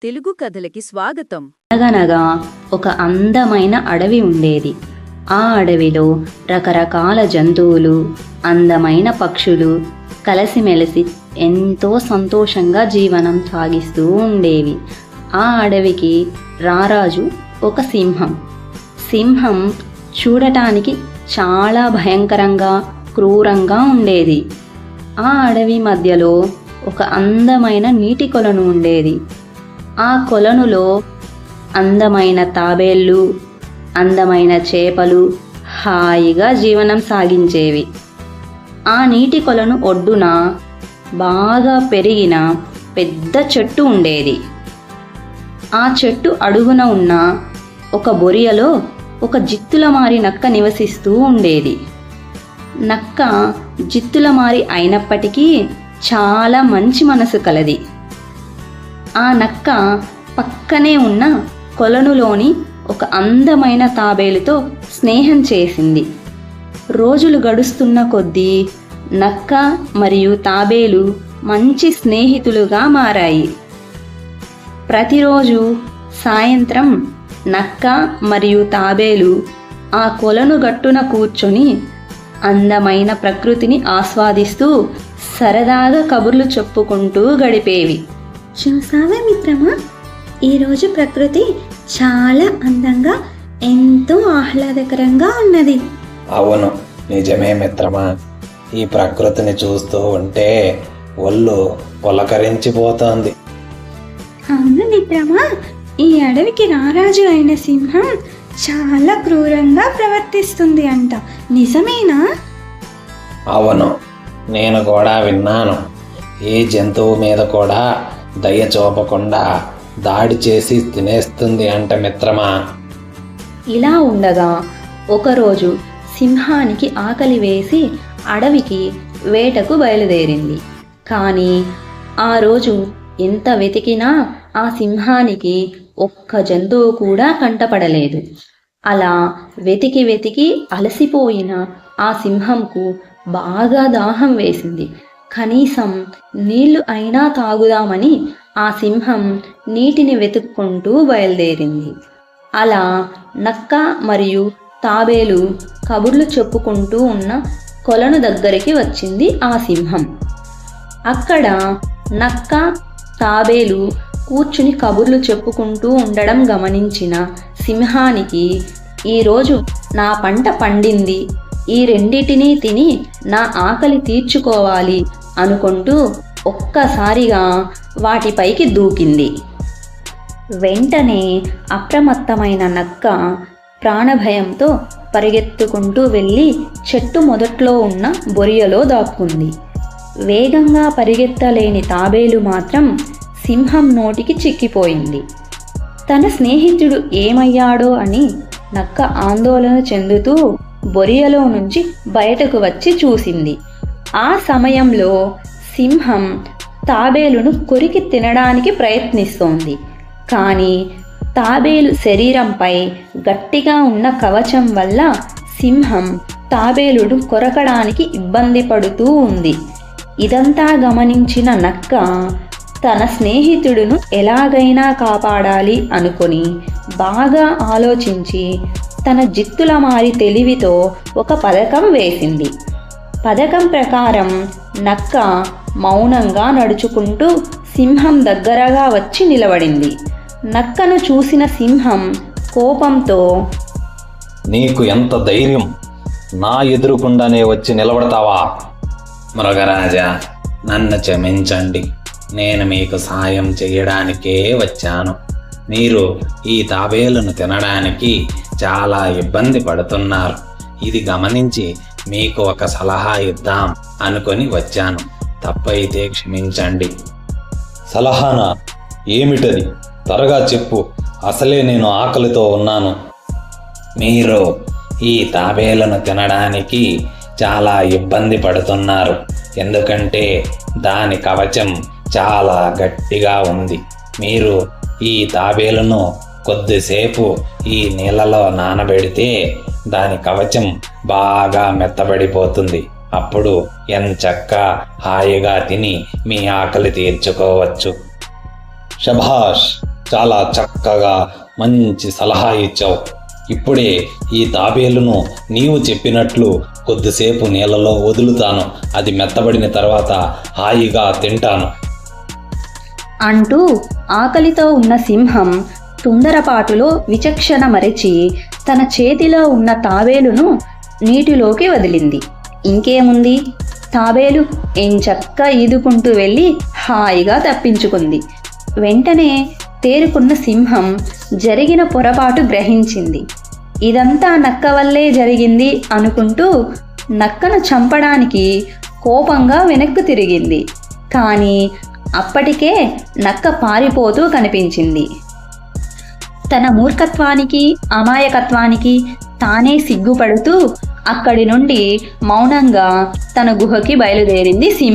తెలుగు కథలకి స్వాగతం. అనగనగా ఒక అందమైన అడవి ఉండేది. ఆ అడవిలో రకరకాల జంతువులు, అందమైన పక్షులు కలిసిమెలిసి ఎంతో సంతోషంగా జీవనం సాగిస్తూ ఉండేవి. ఆ అడవికి రారాజు ఒక సింహం. సింహం చూడటానికి చాలా భయంకరంగా, క్రూరంగా ఉండేది. ఆ అడవి మధ్యలో ఒక అందమైన నీటి కొలను ఉండేది. ఆ కొలనులో అందమైన తాబేళ్ళు, అందమైన చేపలు హాయిగా జీవనం సాగించేవి. ఆ నీటి కొలను ఒడ్డున బాగా పెరిగిన పెద్ద చెట్టు ఉండేది. ఆ చెట్టు అడుగున ఉన్న ఒక బొరియలో ఒక జిత్తులమారి నక్క నివసిస్తూ ఉండేది. నక్క జిత్తులమారి అయినప్పటికీ చాలా మంచి మనసు కలది. ఆ నక్క పక్కనే ఉన్న కొలనులోని ఒక అందమైన తాబేలుతో స్నేహం చేసింది. రోజులు గడుస్తున్న కొద్దీ నక్క మరియు తాబేలు మంచి స్నేహితులుగా మారాయి. ప్రతిరోజు సాయంత్రం నక్క మరియు తాబేలు ఆ కొలను గట్టున కూర్చొని అందమైన ప్రకృతిని ఆస్వాదిస్తూ సరదాగా కబుర్లు చెప్పుకుంటూ గడిపేవి. చూసావా మిత్రమా, ఈరోజు ప్రకృతి చాలా అందంగా, ఎంతో ఆహ్లాదకరంగా ఉన్నది. అవును, నిజమే మిత్రమా. ఈ ప్రకృతిని చూస్తూ ఉంటే ఒళ్ళు పులకరించిపోతోంది. అవును మిత్రమా, ఈ అడవికి రారాజు అయిన సింహం చాలా క్రూరంగా ప్రవర్తిస్తుంది అంట. నిజమేనా? అవును, నేను కూడా విన్నాను. ఏ జంతువు మీద కూడా దయ చూపకుండా దాడి చేసి తినేస్తుంది అంట మిత్రమా. ఇలా ఉండగా ఒకరోజు సింహానికి ఆకలి వేసి అడవికి వేటకు బయలుదేరింది. కానీ ఆ రోజు ఎంత వెతికినా ఆ సింహానికి ఒక్క జంతువు కూడా కంటపడలేదు. అలా వెతికి వెతికి అలసిపోయిన ఆ సింహంకు బాగా దాహం వేసింది. కనీసం నీళ్లు అయినా తాగుదామని ఆ సింహం నీటిని వెతుక్కుంటూ బయలుదేరింది. అలా నక్క మరియు తాబేలు కబుర్లు చెప్పుకుంటూ ఉన్న కొలను దగ్గరికి వచ్చింది ఆ సింహం. అక్కడ నక్క, తాబేలు కూర్చుని కబుర్లు చెప్పుకుంటూ ఉండడం గమనించిన సింహానికి, ఈరోజు నా పంట పండింది, ఈ రెండిటినీ తిని నా ఆకలి తీర్చుకోవాలి అనుకుంటూ ఒక్కసారిగా వాటిపైకి దూకింది. వెంటనే అప్రమత్తమైన నక్క ప్రాణభయంతో పరిగెత్తుకుంటూ వెళ్ళి చెట్టు మొదట్లో ఉన్న బొరియలో దాక్కుంది. వేగంగా పరిగెత్తలేని తాబేలు మాత్రం సింహం నోటికి చిక్కిపోయింది. తన స్నేహితుడు ఏమయ్యాడో అని నక్క ఆందోళన చెందుతూ బొరియలో నుంచి బయటకు వచ్చి చూసింది. ఆ సమయంలో సింహం తాబేలును కొరికి తినడానికి ప్రయత్నిస్తోంది. కానీ తాబేలు శరీరంపై గట్టిగా ఉన్న కవచం వల్ల సింహం తాబేలును కొరకడానికి ఇబ్బంది పడుతూ ఉంది. ఇదంతా గమనించిన నక్క తన స్నేహితుడును ఎలాగైనా కాపాడాలి అనుకొని బాగా ఆలోచించి తన జిత్తులమారి తెలివితో ఒక పథకం వేసింది. పథకం ప్రకారం నక్క మౌనంగా నడుచుకుంటూ సింహం దగ్గరగా వచ్చి నిలబడింది. నక్కను చూసిన సింహం కోపంతో, నీకు ఎంత ధైర్యం, నా ఎదురుకుండానే వచ్చి నిలబడతావా? మృగరాజా, నన్ను క్షమించండి. నేను మీకు సాయం చేయడానికే వచ్చాను. మీరు ఈ తాబేలును తినడానికి చాలా ఇబ్బంది పడుతున్నారు. ఇది గమనించి మీకు ఒక సలహా ఇద్దాం అనుకొని వచ్చాను. తప్పైతే క్షమించండి. సలహానా? ఏమిటది? త్వరగా చెప్పు. అసలే నేను ఆకలితో ఉన్నాను. మీరు ఈ తాబేలును తినడానికి చాలా ఇబ్బంది పడుతున్నారు. ఎందుకంటే దాని కవచం చాలా గట్టిగా ఉంది. మీరు ఈ తాబేలును కొద్దిసేపు ఈ నీళ్ళలో నానబెడితే దాని కవచం బాగా మెత్తబడిపోతుంది. అప్పుడు ఎంచక్కా హాయిగా తిని మీ ఆకలి తీర్చుకోవచ్చు. శభాష్! చాలా చక్కగా మంచి సలహా ఇచ్చావు. ఇప్పుడే ఈ తాబేలును నీవు చెప్పినట్లు కొద్దిసేపు నీళ్ళలో వదులుతాను. అది మెత్తబడిన తర్వాత హాయిగా తింటాను. అంటూ ఆకలితో ఉన్న సింహం తొందరపాటులో విచక్షణ మరచి తన చేతిలో ఉన్న తాబేలును నీటిలోకి వదిలింది. ఇంకేముంది, తాబేలు ఎంచక్కా ఈదుకుంటూ వెళ్ళి హాయిగా తప్పించుకుంది. వెంటనే తేరుకున్న సింహం జరిగిన పొరపాటు గ్రహించింది. ఇదంతా నక్క వల్లే జరిగింది అనుకుంటూ నక్కను చంపడానికి కోపంగా వెనక్కు తిరిగింది. కానీ అప్పటికే నక్క పారిపోతూ కనిపించింది. తన మూర్ఖత్వానికి అమాయకత్వానికి తానే సిగ్గుపడుతూ అక్కడి నుండి మౌనంగా తన గుహకి బయలుదేరింది సింహం.